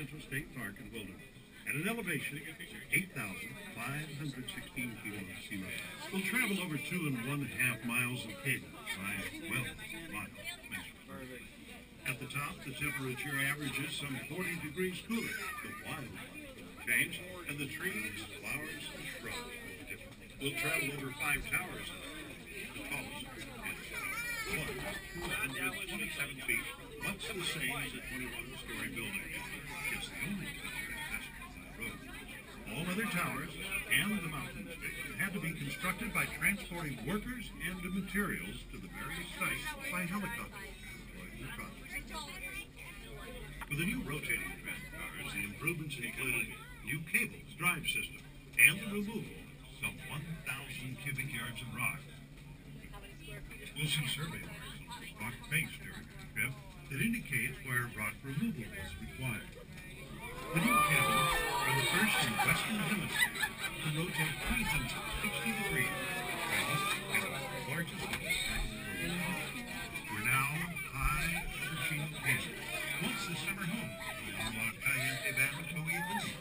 Central State Park and Wilderness at an elevation of 8,516 feet above sea level. We'll travel over 2.5 miles of cable by 12 miles measured. At the top, the temperature averages some 40 degrees cooler. The wildlife will change, and the trees, flowers, and shrubs will be different. We'll travel over 5 towers. The tallest is 127 feet, much the same as a 21-story building. It's the only tower accessible by road. All other towers and the mountain station had to be constructed by transporting workers and materials to the various sites by helicopter. With the new rotating tram cars, the improvements included new cables, drive system, and the removal of some 1,000 cubic yards of rock. We'll see survey marks on the rock face during the trip that indicates where rock removal was required. The new cables are the first in the Western Hemisphere to rotate 360 degrees, and the largest in the world. We're now high machine cables. Once the summer home on La Caliente Valley to Evening.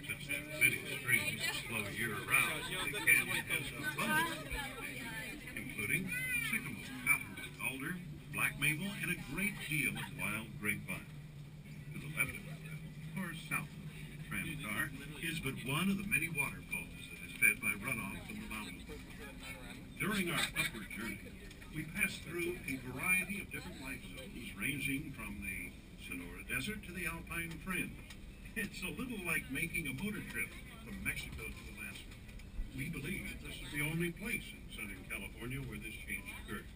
Since there are many streams that flow year-round, the canyon has an abundance of vegetation, including sycamore, cottonwood, alder, black maple, and a great deal of wild grapevine. To the left of the trail, or south of the tram car, is but one of the many waterfalls that is fed by runoff from the mountains. During our upward journey, we passed through a variety of different life zones, ranging from the Sonora Desert to the Alpine Fringe. It's a little like making a motor trip from Mexico to Alaska. We believe this is the only place in Southern California where this change occurs.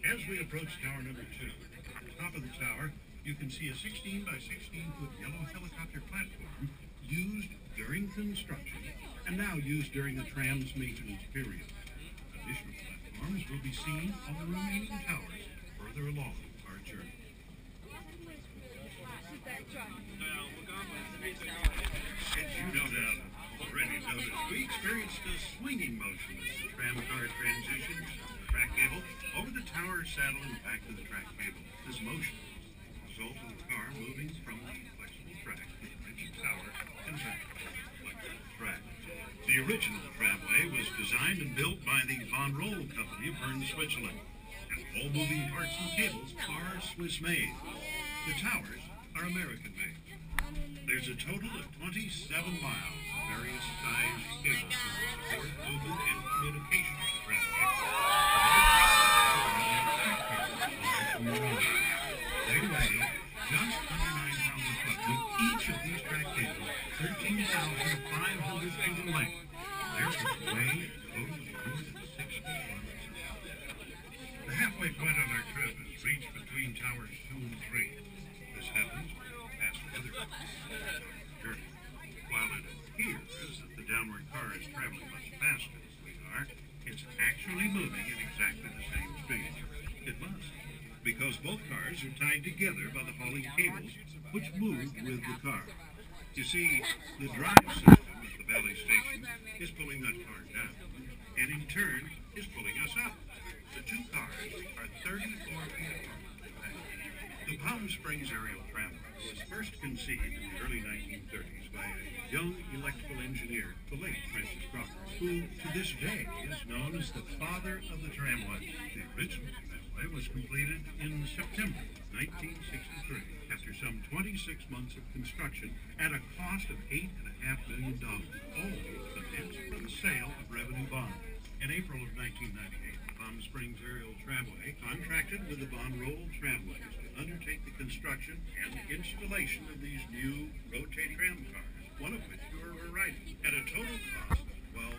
As we approach tower number 2, at the top of the tower, you can see a 16 by 16 foot yellow helicopter platform used during construction and now used during the tram's maintenance period. Additional platforms will be seen on the remaining towers further along our journey. As you no doubt already noticed, we experienced a swinging motion as the tram car transitioned from the track cable over the tower saddle and back to the track cable. This motion is the result of the car moving from the flexible track to the rigid tower and back to the flexible track. The original tramway was designed and built by the Von Roll Company of Bern, Switzerland, and all moving parts and cables are Swiss-made. The towers are American-made. There's a total of 27 miles of various size cables to support movement and communication of the tramway. They weigh just under 9 pounds a foot, with each of these track cables 13,500 feet in length. Therefore, weigh a total of 160 tons. The halfway point on our trip is reached between towers 2 and 3. This happens past weather journey. While it appears that the downward car is traveling much faster than we are, it's actually moving at exactly the same speed. It must, because both cars are tied together by the hauling cables, which move with the car. You see, the drive system at the Valley Station is pulling that car down, and in turn is pulling us up. The two cars are 34 feet apart. The Palm Springs Aerial Tramway was first conceived in the early 1930s by a young electrical engineer, the late Francis Crocker, who to this day is known as the father of the tramway. The original tramway was completed in September 1963 after some 26 months of construction at a cost of $8.5 million, all financed from the sale of revenue bonds. In April of 1998, the Palm Springs Aerial Tramway contracted with the Von Roll Tramways to undertake the construction and the installation of these new rotating tram cars, one of which you are riding, at a total cost of, well,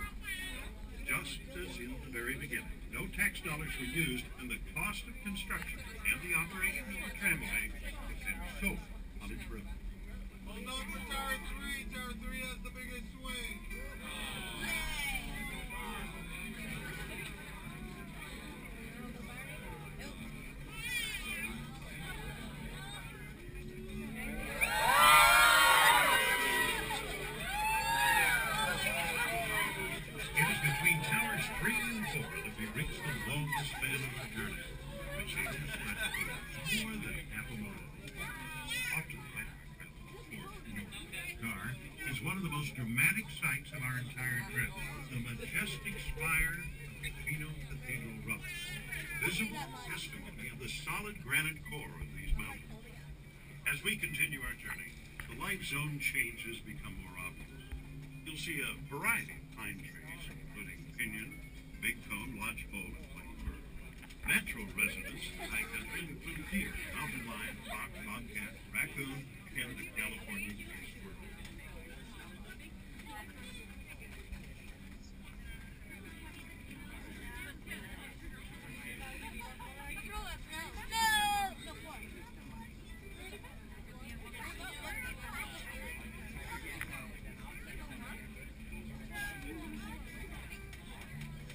just as in the very beginning. No tax dollars were used, and the cost of construction and the operation of the tramway depends solely on its revenue. Hold on for Tower 3. Tower 3 has the biggest swing. scenic sights of our entire trip. The majestic spire of the Pino Cathedral rocks. Visible testimony of the solid granite core of these mountains. As we continue our journey, the life zone changes become more obvious. You'll see a variety of pine trees, including pinyon, big-cone, lodgepole, and plain fir. Natural residents in high country include deer, mountain lion, fox, bobcat, raccoon, and the California gray squirrel.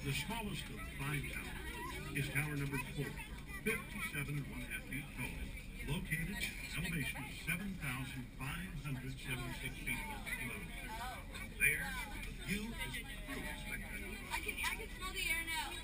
The smallest of the 5 towers is tower number 4, 57 1/2 feet tall, located at an elevation of 7,576 feet below. There, the view is truly spectacular. I can smell the air now.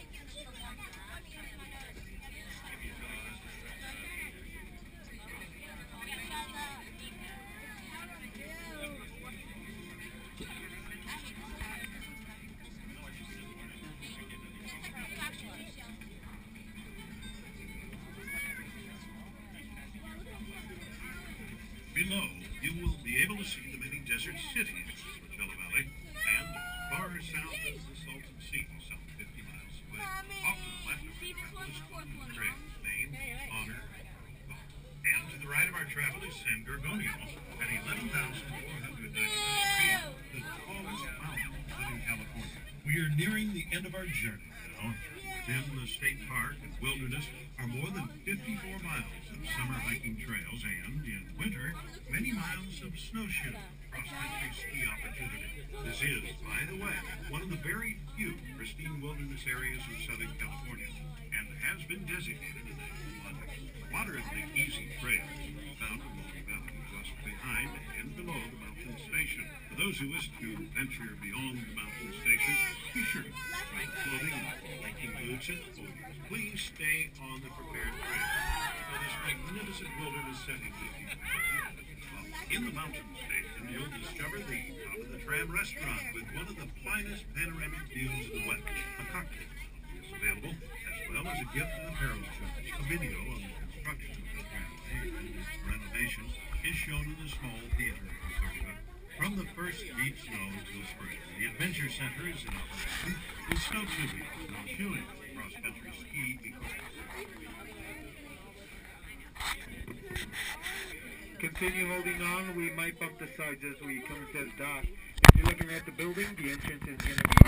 Below, you will be able to see the many desert cities of the Coachella Valley and as far south as the Salton Sea, some 50 miles away. Off to the left of our travel is Golden Trails, named in honor of God. And to the right of our travel is San Gorgonio, at 11,496 feet, the tallest mountain in Southern California. We are nearing the end of our journey now. Within the state park and wilderness are more than 54 miles of summer hiking trails and, in winter, many miles of snowshoe cross-country ski opportunity. This is, by the way, one of the very few pristine wilderness areas of Southern California and has been designated a national wonder. Water of the easy trails is found along the valley just behind and below the mountain station. For those who wish to venture beyond the mountain station, be sure to try clothing and hiking boots and boots. Please stay on the prepared trail for this magnificent wilderness setting that you can. In the mountain station, you'll discover the top of the tram restaurant with one of the finest panoramic views of the West. A cocktail is available, as well as a gift and apparel shop. A video on the construction of the tramway and its renovation is shown in the small theater area. From the first deep snow till spring, the Adventure Center is in operation with snow tubing, snowshoeing, cross-country ski equipment. Continue holding on. We might bump the sides as we come to the dock. If you're looking at the building, the entrance is going to be